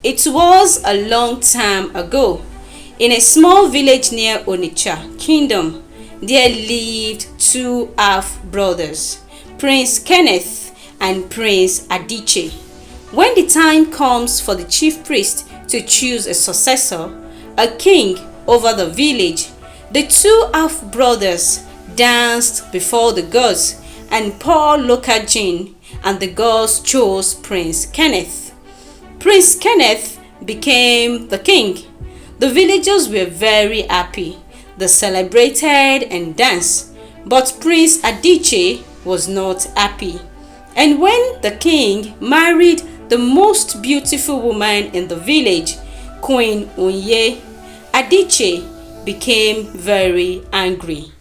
It was a long time ago. In a small village near Onitsha Kingdom, there lived two half-brothers, Prince Kenneth and Prince Adichie. When the time comes for the chief priest to choose a successor, a king over the village, the two half-brothers danced before the gods and poured local gin, and the gods chose Prince Kenneth. Prince Kenneth became the king. The villagers were very happy. They celebrated and danced. But Prince Adichie was not happy. And when the king married the most beautiful woman in the village, Queen Onye, Adichie became very angry.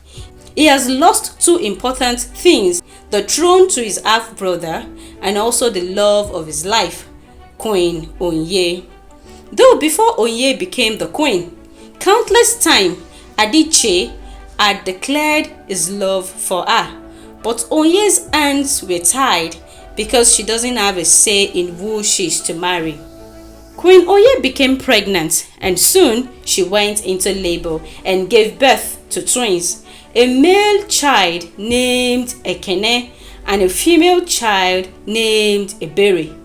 He has lost two important things: the throne to his half-brother and also the love of his life, Queen Onye. Though before Onye became the queen, countless times Adichie had declared his love for her, but Onye's hands were tied because she doesn't have a say in who she is to marry. Queen Onye became pregnant, and soon she went into labor and gave birth to twins, a male child named Ekene and a female child named EBERE.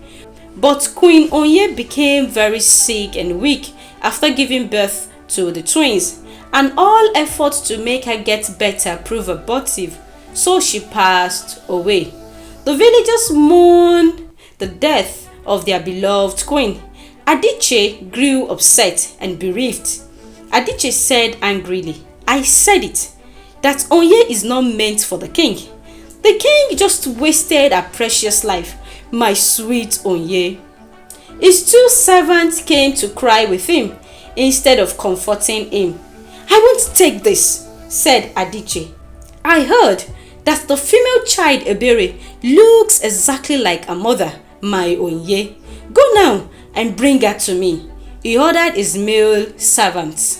But Queen Onye became very sick and weak after giving birth to the twins, and all efforts to make her get better proved abortive, so she passed away. The villagers mourned the death of their beloved queen. Adichie grew upset and bereaved. Adichie said angrily, "I said it, that Onye is not meant for the king. The king just wasted her precious life, my sweet Onye." His two servants came to cry with him instead of comforting him. "I won't take this," said Adichie. "I heard that the female child EBERE looks exactly like her mother, my Onye. Go now and bring her to me," he ordered his male servants.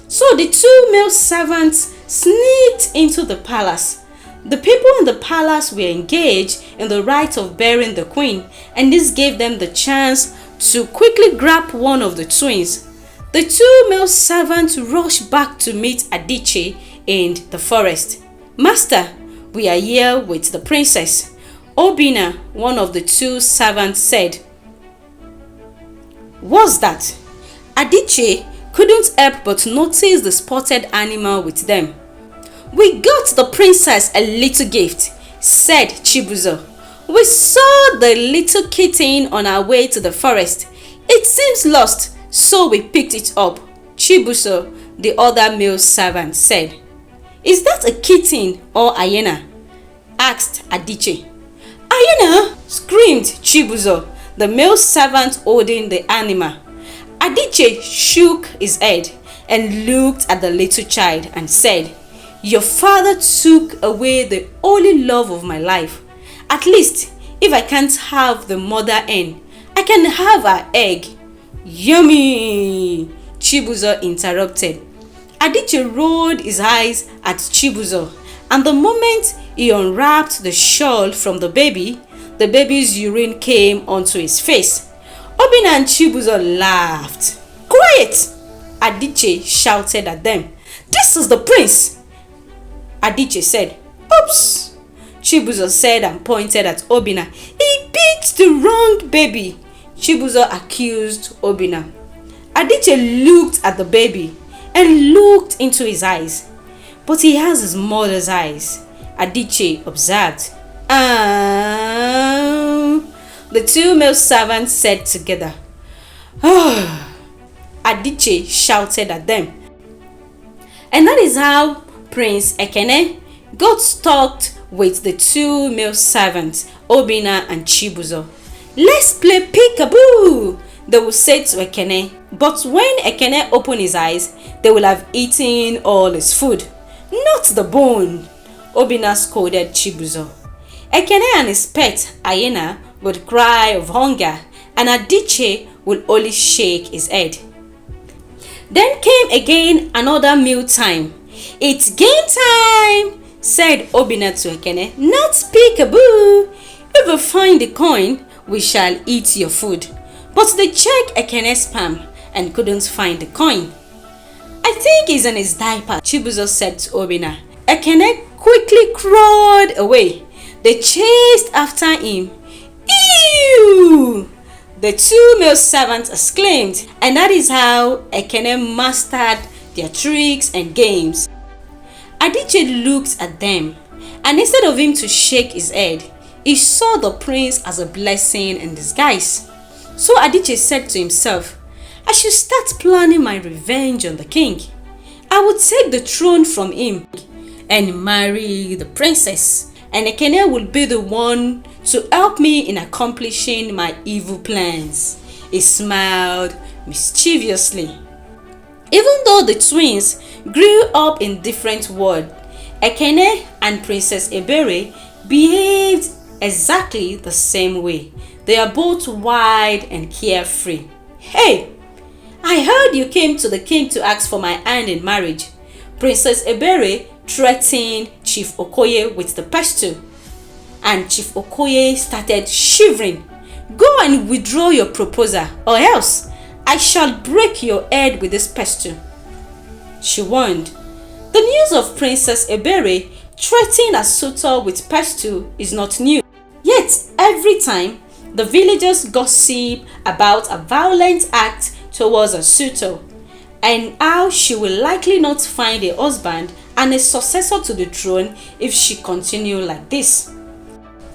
So the two male servants sneaked into the palace. The people in the palace were engaged in the rite of burying the queen, and this gave them the chance to quickly grab one of the twins. The two male servants rushed back to meet Adichie in the forest. "Master, we are here with the princess," Obina, one of the two servants, said. "What's that?" Adichie couldn't help but notice the spotted animal with them. "We got the princess a little gift," said Chibuzo. "We saw the little kitten on our way to the forest. It seems lost, so we picked it up," Chibuzo, the other male servant, said. "Is that a kitten or hyena?" asked Adichie. "Hyena!" screamed Chibuzo, the male servant holding the animal. Adichie shook his head and looked at the little child and said, "Your father took away the only love of my life. At least, if I can't have the mother hen, I can have her egg." "Yummy!" Chibuzo interrupted. Adichie rolled his eyes at Chibuzo, and the moment he unwrapped the shawl from the baby's urine came onto his face. Obina and Chibuzo laughed. "Quiet!" Adichie shouted at them. "This is the prince!" Adichie said. "Oops!" Chibuzo said and pointed at Obina. "He picked the wrong baby," Chibuzo accused Obina. Adichie looked at the baby and looked into his eyes. "But he has his mother's eyes," Adichie observed. The two male servants said together. Adichie shouted at them. And that is how Prince Ekene got stuck with the two male servants, Obina and Chibuzo. "Let's play peekaboo," they will say to Ekene. But when Ekene opened his eyes, they will have eaten all his food. "Not the bone," Obina scolded Chibuzo. Ekene and his pet, hyena, would cry of hunger, and Adichie would only shake his head. Then came again another meal time. "It's game time," said Obina to Ekene. "Not peekaboo. If we find the coin, we shall eat your food. But they checked Ekene's palm and couldn't find the coin. "I think he's in his diaper," Chibuzo said to Obinna. Ekene quickly crawled away. They chased after him. "Ew!" the two male servants exclaimed, and that is how Ekene mastered their tricks and games. Adichie looked at them, and instead of him to shake his head, he saw the prince as a blessing in disguise. So Adichie said to himself, "I should start planning my revenge on the king. I would take the throne from him and marry the princess, and Ekene will be the one to help me in accomplishing my evil plans." He smiled mischievously. Even though the twins grew up in different worlds, Ekene and Princess EBERE behaved exactly the same way. They are both wild and carefree. "Hey, I heard you came to the king to ask for my hand in marriage." Princess EBERE threatened Chief Okoye with the pestle, and Chief Okoye started shivering. "Go and withdraw your proposal, or else I shall break your head with this pestle," she warned. The news of Princess EBERE threatening a suitor with pestle is not new. Yet every time the villagers gossip about a violent act towards a suitor and how she will likely not find a husband and a successor to the throne if she continues like this.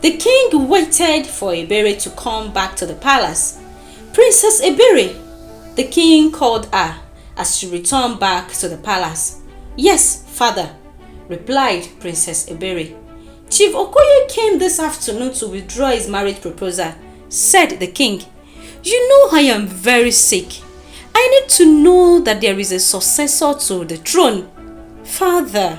The king waited for EBERE to come back to the palace. "Princess EBERE," the king called her as she returned back to the palace. "Yes, father," replied Princess EBERE. "Chief Okoye came this afternoon to withdraw his marriage proposal," said the king. "You know I am very sick. I need to know that there is a successor to the throne." "Father,"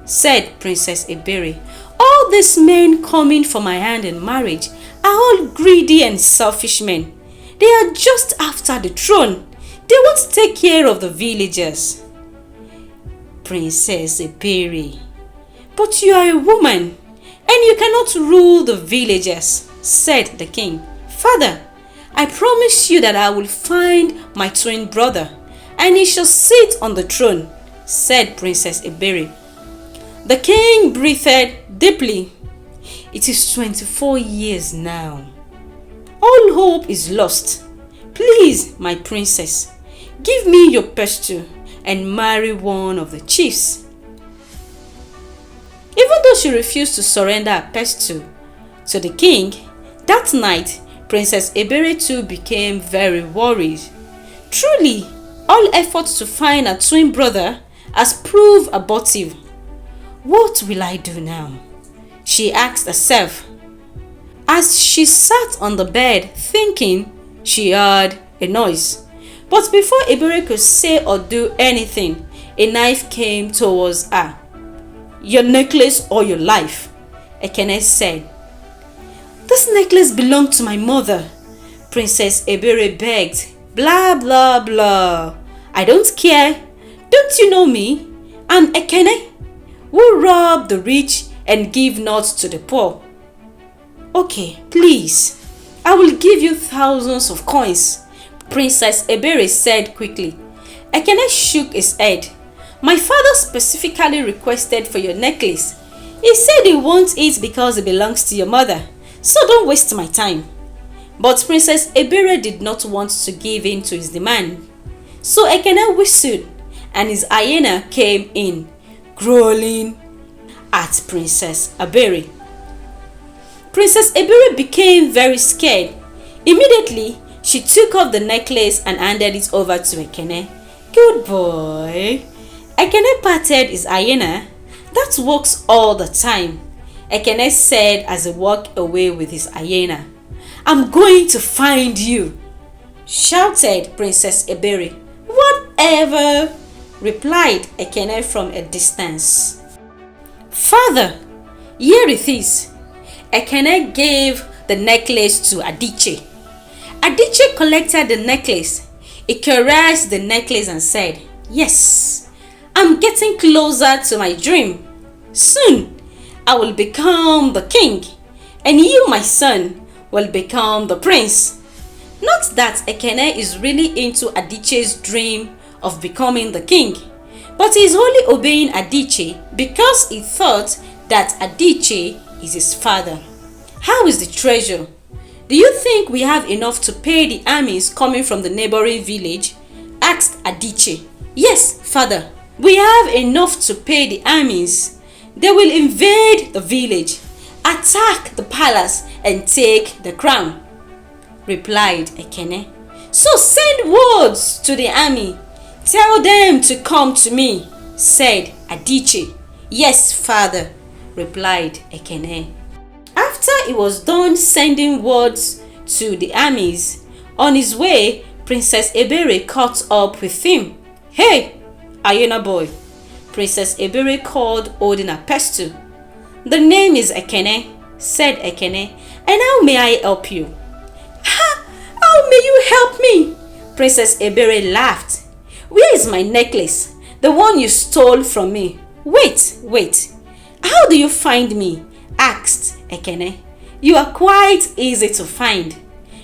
said Princess EBERE, "all these men coming for my hand in marriage are all greedy and selfish men. They are just after the throne. They won't take care of the villagers." "Princess EBERE, but you are a woman and you cannot rule the villagers," said the king. "Father, I promise you that I will find my twin brother and he shall sit on the throne," said Princess EBERE. The king breathed deeply. "It is 24 years now. All hope is lost. Please, my princess, give me your pestle and marry one of the chiefs." Even though she refused to surrender her pestle to the king, that night Princess EBERE too became very worried. Truly, all efforts to find a twin brother has proved abortive. "What will I do now?" she asked herself. As she sat on the bed thinking, she heard a noise. But before EBERE could say or do anything, a knife came towards her. "Your necklace or your life," Ekene said. "This necklace belonged to my mother," Princess EBERE begged. "Blah blah blah. I don't care. Don't you know me? I'm Ekene, who rob the rich and give not to the poor." "Okay, please, I will give you thousands of coins," Princess EBERE said quickly. Ekene shook his head. "My father specifically requested for your necklace. He said he wants it because it belongs to your mother, so don't waste my time." But Princess EBERE did not want to give in to his demand. So Ekene whistled and his hyena came in, growling at Princess EBERE. Princess EBERE became very scared. Immediately, she took off the necklace and handed it over to Ekene. "Good boy." Ekene patted his hyena. "That works all the time," Ekene said as he walked away with his hyena. "I'm going to find you," shouted Princess EBERE. "Whatever," replied Ekene from a distance. "Father, here it is." Ekene gave the necklace to Adichie. Adichie collected the necklace. He caressed the necklace and said, "Yes, I'm getting closer to my dream. Soon, I will become the king, and you, my son, will become the prince. Not that Ekene is really into Adiche's dream of becoming the king, but he is only obeying Adiche because he thought that Adiche is his father. How is the treasure? Do you think we have enough to pay the armies coming from the neighboring village? Asked Adiche. Yes, father, we have enough to pay the armies. They will invade the village, attack the palace, and take the crown, replied Ekene. So send words to the army. Tell them to come to me, said Adiche. Yes, father, replied Ekene. After he was done sending words to the armies, on his way, Princess EBERE caught up with him. Hey, Ayena boy, Princess EBERE called, holding a pestle. The name is Ekene, said Ekene, and how may I help you? How may you help me? Princess EBERE laughed. Where is my necklace? The one you stole from me. Wait. How do you find me? Asked Ekene. You are quite easy to find.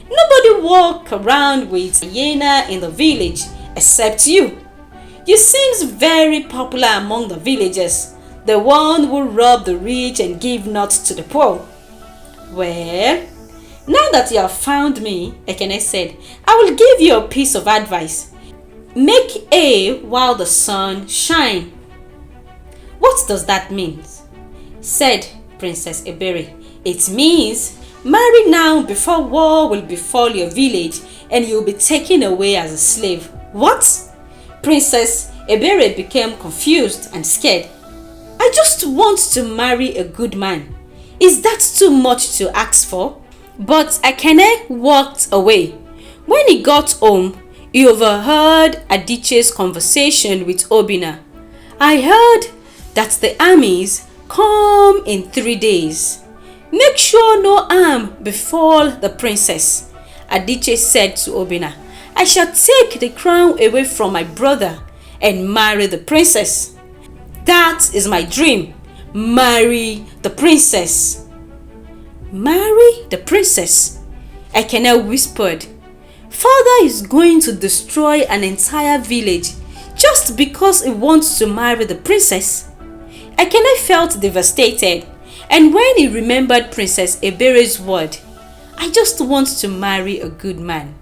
Nobody walks around with a hyena in the village except you. You seem very popular among the villagers, the one who rob the rich and give nuts to the poor. Well, now that you have found me, Ekene said, I will give you a piece of advice. Make hay while the sun shines. What does that mean? Said Princess EBERE. It means marry now before war will befall your village and you'll be taken away as a slave. What? Princess EBERE became confused and scared. I just want to marry a good man. Is that too much to ask for? But Ekene walked away. When he got home, he overheard Adiche's conversation with Obinna. I heard that the armies come in 3 days. Make sure no harm befall the princess. Adiche said to Obinna, I shall take the crown away from my brother and marry the princess. That is my dream. Marry the princess. Marry the princess? Ekene whispered. Father is going to destroy an entire village just because he wants to marry the princess. Ekene felt devastated, and when he remembered Princess EBERE's word, I just want to marry a good man,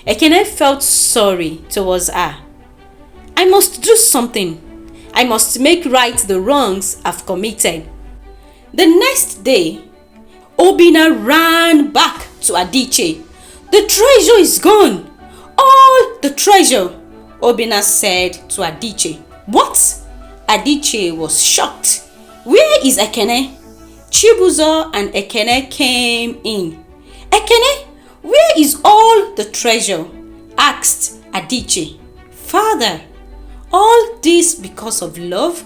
Ekene felt sorry towards her. I must do something. I must make right the wrongs I've committed. The next day, Obinna ran back to Adiche. The treasure is gone. All the treasure, Obinna said to Adiche. What? Adiche was shocked. Where is Ekene? Chibuzo and Ekene came in. Ekene, where is all the treasure? Asked Adiche. Father, all this because of love?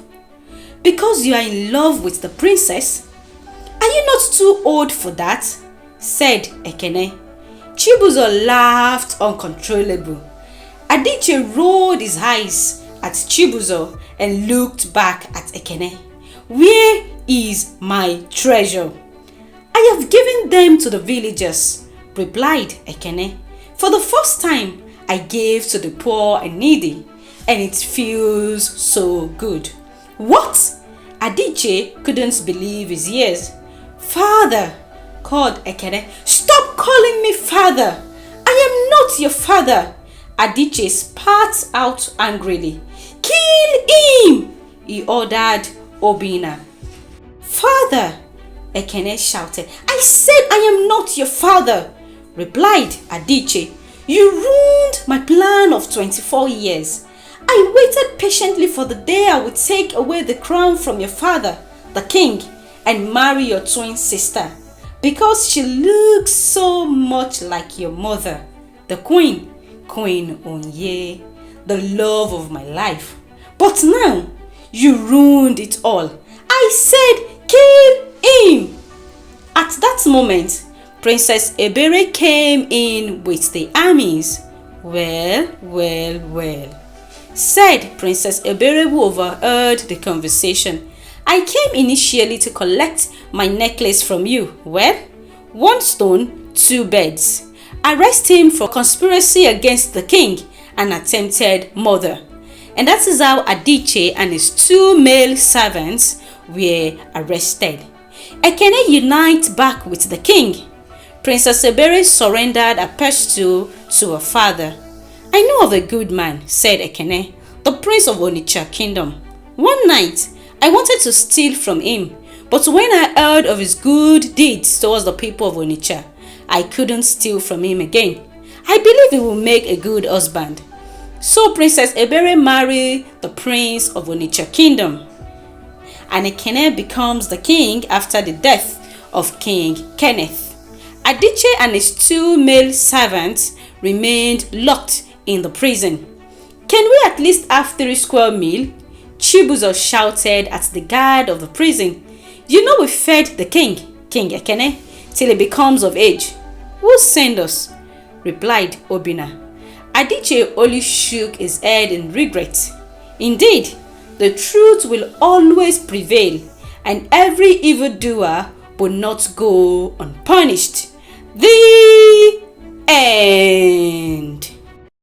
Because you are in love with the princess? Are you not too old for that? Said Ekene. Chibuzo laughed uncontrollably. Adiche rolled his eyes at Chibuzo and looked back at Ekene. Where is my treasure? I have given them to the villagers, replied Ekene. For the first time, I gave to the poor and needy, and it feels so good. What? Adiche couldn't believe his ears. Father, called Ekene. Stop calling me father. I am not your father. Adiche spat out angrily. Kill him, he ordered Obinna. Father, Ekene shouted. I said I am not your father, replied Adiche. You ruined my plan of 24 years. I waited patiently for the day I would take away the crown from your father, the king, and marry your twin sister, because she looks so much like your mother, the queen, Queen Onye, the love of my life. But now, you ruined it all. I said, kill him. At that moment, Princess EBERE came in with the armies. Well, said Princess EBERE, who overheard the conversation. I came initially to collect my necklace from you. Well, 1 stone, 2 birds. arrest him for conspiracy against the king and attempted murder. And that is how Adichie and his 2 male servants were arrested. Ekene unites back with the king. Princess EBERE surrendered a pestle to her father. "I know of a good man," said Ekene, "the prince of Onitsha kingdom. One night, I wanted to steal from him, but when I heard of his good deeds towards the people of Onitsha, I couldn't steal from him again. I believe he will make a good husband." So Princess EBERE married the prince of Onitsha kingdom, and Ekene becomes the king after the death of King Kenneth. Adichie and his 2 male servants remained locked in the prison. "Can we at least have 3 square meal?" Chibuzo shouted at the guard of the prison. "You know we fed the king, King Ekene, till he becomes of age." "Who sent us?" replied Obinna. Adichie only shook his head in regret. "Indeed, the truth will always prevail, and every evildoer will not go unpunished." The end.